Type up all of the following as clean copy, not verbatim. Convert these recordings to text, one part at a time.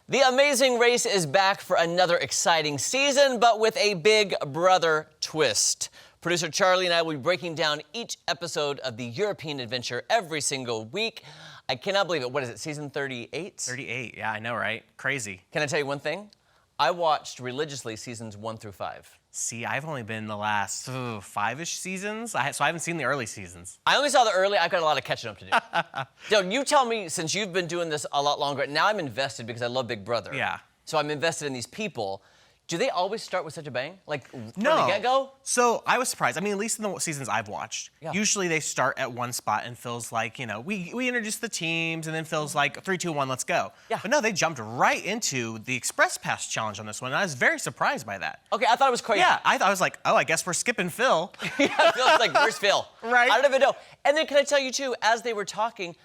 The Amazing Race is back for another exciting season, but with a Big Brother twist. Producer Charlie and I will be breaking down each episode of the European adventure every single week. I cannot believe it. What is it, season 38? 38, yeah, I know, right? Crazy. Can I tell you one thing? I watched religiously seasons 1 through 5. See, I've only been in the last 5-ish seasons, so I haven't seen the early seasons. I only saw the early. I've got a lot of catching up to do. Dylan, you tell me, since you've been doing this a lot longer, now I'm invested because I love Big Brother. Yeah. So I'm invested in these people. Do they always start with such a bang? Like, from No. the get-go? So I was surprised. I mean, at least in the seasons I've watched, Yeah. usually they start at one spot and feels like, you know, we introduce the teams and then feels like 3, 2, 1, let's go. Yeah. But no, they jumped right into the Express Pass challenge on this one, and I was very surprised by that. Okay, I thought it was crazy. Yeah, I was like, oh, I guess we're skipping Phil. Yeah, Phil's like, where's Phil? Right. I don't even know. And then can I tell you, too, as they were talking,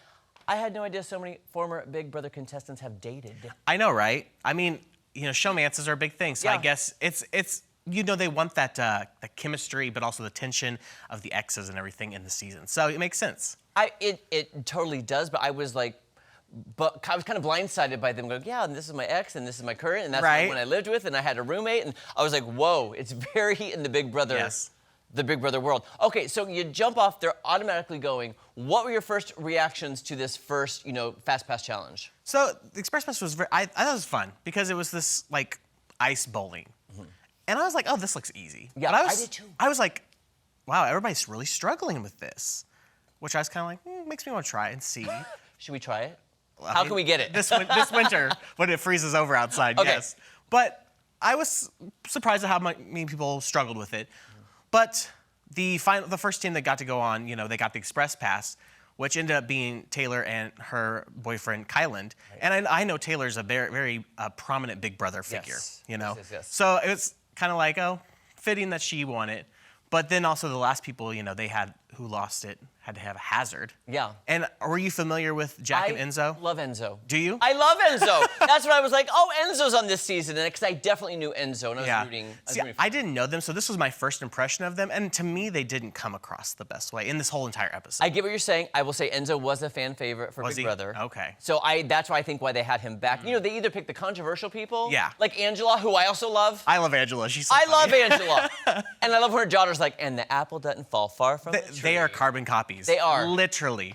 I had no idea so many former Big Brother contestants have dated. I know, right? I mean, you know, showmances are a big thing, so Yeah. I guess it's you know, they want that the chemistry, but also the tension of the exes and everything in the season. So it makes sense. It totally does, but I was like, but I was kind of blindsided by them going, yeah, and this is my ex, and this is my current, and that's Right. the one I lived with, and I had a roommate, and I was like, whoa, it's very in the Big Brother. Yes. The Big Brother world. Okay, so you jump off, they're automatically going. What were your first reactions to this first, Fast Pass challenge? So the Express Pass was I thought it was fun because it was this like ice bowling, and I was like, oh, this looks easy. Yeah, But I did too. I was like, wow, everybody's really struggling with this, which I was kind of like, makes me want to try and see. Should we try it? Well, How can we get it? This winter when it freezes over outside, Okay. yes. But I was surprised at how many people struggled with it. But the first team that got to go on, they got the Express Pass, which ended up being Taylor and her boyfriend, Kyland. Right. And I know Taylor's a very, very prominent Big Brother figure, Yes. So it was kind of like, fitting that she won it. But then also the last people, they had who lost it had to have a hazard. Yeah. And were you familiar with Jack and Enzo? I love Enzo. Do you? I love Enzo. That's what I was like, oh, Enzo's on this season, because I definitely knew Enzo, and I was rooting. See, I didn't know them, so this was my first impression of them, and to me, they didn't come across the best way in this whole entire episode. I get what you're saying. I will say Enzo was a fan favorite for Big Brother. Okay. So that's why I think why they had him back. They either pick the controversial people, Yeah. like Angela, who I also love. I love Angela. She's so I funny. love Angela. And I love when her daughter's like, and the apple doesn't fall far from the tree. They are carbon copies. They are. Literally.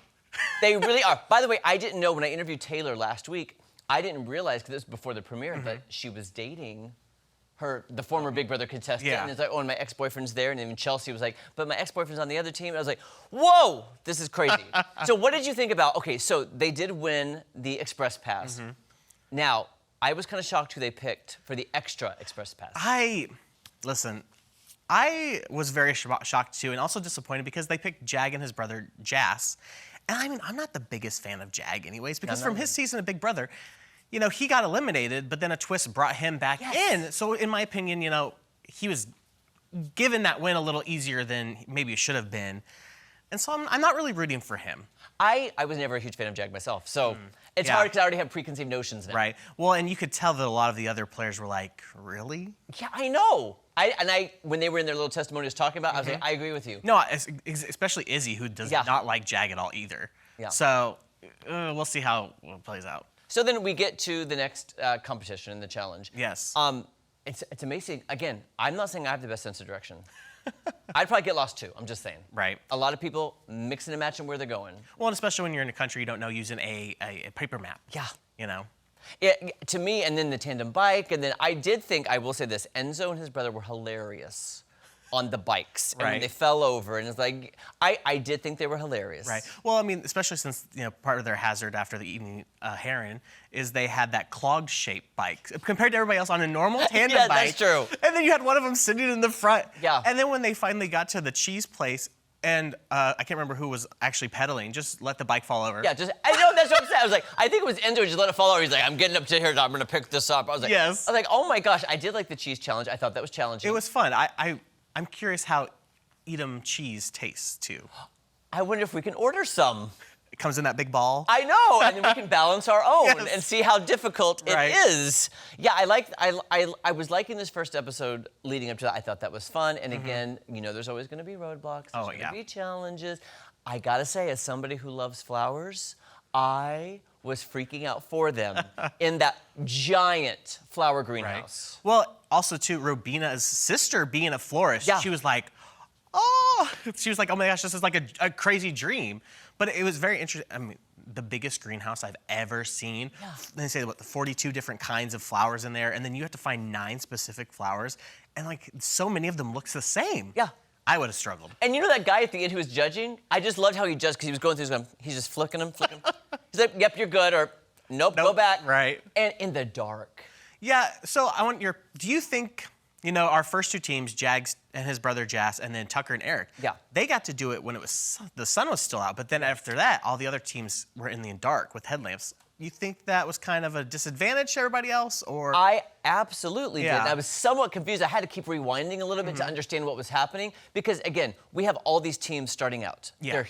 They really are. By the way, I didn't know when I interviewed Taylor last week, I didn't realize, because this was before the premiere, that she was dating the former Big Brother contestant. Yeah. And it's like, oh, and my ex-boyfriend's there. And even Chelsea was like, but my ex-boyfriend's on the other team. And I was like, whoa, this is crazy. So what did you think about, okay, so they did win the Express Pass. Now, I was kind of shocked who they picked for the extra Express Pass. Listen, I was very shocked too, and also disappointed because they picked Jag and his brother Jas. And I mean, I'm not the biggest fan of Jag anyways, because from his season of Big Brother, he got eliminated, but then a twist brought him back in. So in my opinion, he was given that win a little easier than maybe it should have been. And so I'm not really rooting for him. I was never a huge fan of Jag myself, so it's hard because I already have preconceived notions now. Right. Well, and you could tell that a lot of the other players were like, really? Yeah, I know. When they were in their little testimonials talking about it, I was like, I agree with you. No, especially Izzy, who does not like Jag at all either. Yeah. So we'll see how it plays out. So then we get to the next competition in the challenge. Yes. It's amazing. Again, I'm not saying I have the best sense of direction. I'd probably get lost too. I'm just saying. Right. A lot of people mixing and matching where they're going. Well, and especially when you're in a country you don't know using a paper map. Yeah. To me, and then the tandem bike, and then I did think, I will say this, Enzo and his brother were hilarious on the bikes. And when they fell over, and it's like, I did think they were hilarious. Right. Well, I mean, especially since, part of their hazard after the evening heron is they had that clogged-shaped bike. Compared to everybody else on a normal tandem bike. Yeah, that's true. And then you had one of them sitting in the front. Yeah. And then when they finally got to the cheese place, and I can't remember who was actually pedaling, just let the bike fall over. Yeah, I know, that's what I'm saying. I was like, I think it was Enzo, just let it fall over. He's like, I'm getting up to here, I'm gonna pick this up. I was like, Yes. I was like, oh my gosh, I did like the cheese challenge. I thought that was challenging. It was fun. I'm curious how Edam cheese tastes, too. I wonder if we can order some. It comes in that big ball. I know, and then we can balance our own Yes. and see how difficult it is. Yeah, I was liking this first episode leading up to that. I thought that was fun, and again, there's always going to be roadblocks. There's going to be challenges. I gotta say, as somebody who loves flowers, I was freaking out for them in that giant flower greenhouse. Well, also too, Robina's sister being a florist, Yeah. she was like, oh my gosh, this is like a crazy dream. But it was very interesting. I mean, the biggest greenhouse I've ever seen. Yeah. They say what, the 42 different kinds of flowers in there, and then you have to find 9 specific flowers, and like so many of them looks the same. Yeah. I would have struggled. And you know that guy at the end who was judging? I just loved how he judged because he was going through he's just flicking them. He's like, yep, you're good, or nope, go back. Right. And in the dark. Yeah, so do you think, our first 2 teams, Jags and his brother Jas, and then Tucker and Eric, Yeah. they got to do it when the sun was still out, but then after that, all the other teams were in the dark with headlamps. You think that was kind of a disadvantage to everybody else, or? I absolutely did. Yeah. I was somewhat confused. I had to keep rewinding a little bit to understand what was happening because, again, we have all these teams starting out. Yeah.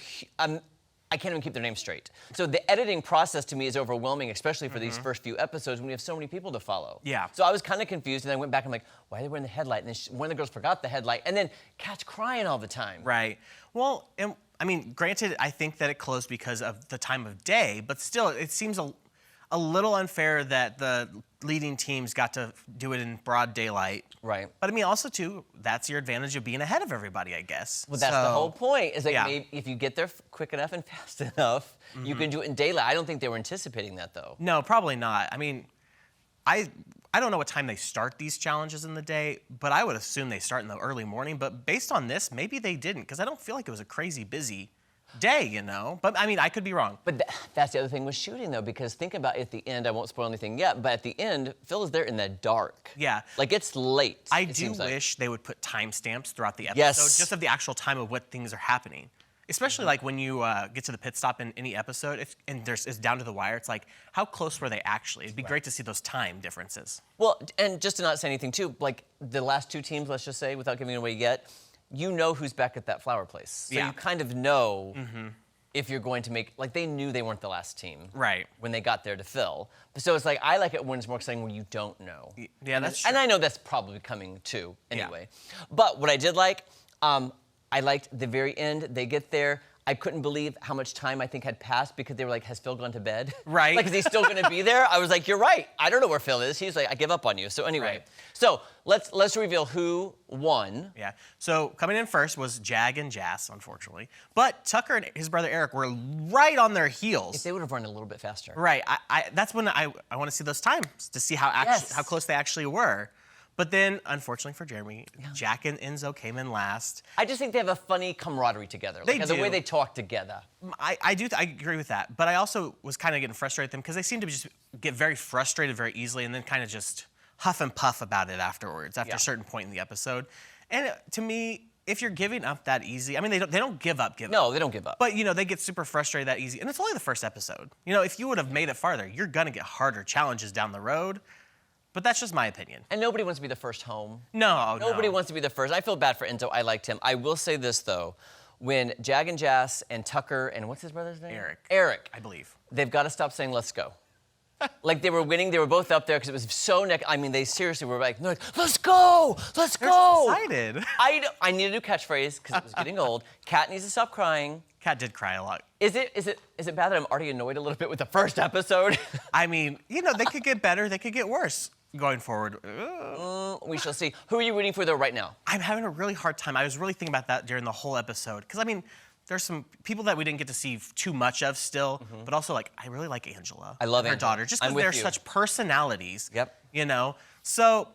I can't even keep their names straight. So the editing process to me is overwhelming, especially for these first few episodes when we have so many people to follow. Yeah. So I was kind of confused, and I went back and I'm like, why are they wearing the headlight? And then one of the girls forgot the headlight, and then Kat's crying all the time. Right. Well, granted, I think that it closed because of the time of day, but still, it seems a little unfair that the leading teams got to do it in broad daylight. Right. But also too, that's your advantage of being ahead of everybody, I guess. Well, that's the whole point. Is like yeah. maybe if you get there quick enough and fast enough, you can do it in daylight. I don't think they were anticipating that though. No, probably not. I don't know what time they start these challenges in the day, but I would assume they start in the early morning. But based on this, maybe they didn't, because I don't feel like it was a crazy busy day, But I could be wrong. But that's the other thing with shooting, though, because think about at the end, I won't spoil anything yet, but at the end, Phil is there in the dark. Yeah. Like, it's late. I do wish they would put timestamps throughout the episode, Yes. just of the actual time of what things are happening. Especially like when you get to the pit stop in any episode, it's down to the wire. It's like, how close were they actually? It'd be great to see those time differences. Well, and just to not say anything, too, like the last 2 teams, let's just say, without giving it away yet, you know who's back at that flower place. So Yeah. you kind of know if you're going to make, like they knew they weren't the last team. Right. When they got there to Phil. So it's like, I like it when it's more exciting when you don't know. Yeah, that's true. And I know that's probably coming too, anyway. But what I did like, I liked the very end, they get there. I couldn't believe how much time I think had passed because they were like, has Phil gone to bed? Right. Like, is he still gonna be there? I was like, you're right. I don't know where Phil is. He's like, I give up on you. So anyway, Right. So let's reveal who won. Yeah. So coming in first was Jag and Jas, unfortunately. But Tucker and his brother Eric were right on their heels. If they would have run a little bit faster. Right. That's when I want to see those times to see how close they actually were. But then, unfortunately for Jeremy, Jack and Enzo came in last. I just think they have a funny camaraderie together. They The way do. they talk together. I agree with that. But I also was kind of getting frustrated with them because they seem to just get very frustrated very easily and then kind of just huff and puff about it afterwards, after a certain point in the episode. And to me, if you're giving up that easy, they don't give up. No, they don't give up. But, they get super frustrated that easy. And it's only the first episode. If you would have made it farther, you're going to get harder challenges down the road. But that's just my opinion. And nobody wants to be the first home. No. Nobody wants to be the first. I feel bad for Enzo. I liked him. I will say this, though. When Jag and Jas and Tucker and what's his brother's name? Eric. I believe. They've got to stop saying, let's go. Like, they were winning. They were both up there because it was so they seriously were like, let's go. Let's go. Excited. I need a new catchphrase because it was getting old. Kat needs to stop crying. Kat did cry a lot. Is it bad that I'm already annoyed a little bit with the first episode? They could get better. They could get worse going forward. We shall see. Who are you rooting for, though, right now? I'm having a really hard time. I was really thinking about that during the whole episode. Because, there's some people that we didn't get to see too much of still. But also, I really like Angela. I love her Angela. daughter. Just I'm because with they're you. such personalities. Yep. So,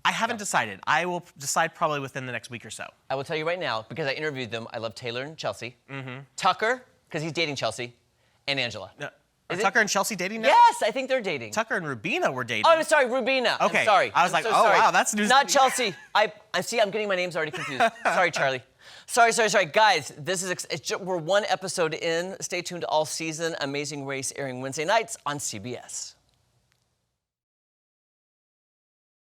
I haven't decided. I will decide probably within the next week or so. I will tell you right now, because I interviewed them, I love Taylor and Chelsea. Tucker, because he's dating Chelsea, and Angela. Are Tucker and Chelsea dating now? Yes, I think they're dating. Tucker and Rubina were dating. Oh, I'm sorry, Rubina. Okay. I'm sorry. I was like, so oh, sorry. wow, that's news. Not Chelsea. I see, I'm getting my names already confused. Sorry, Charlie. Sorry. Guys, we're one episode in. Stay tuned all season. Amazing Race airing Wednesday nights on CBS.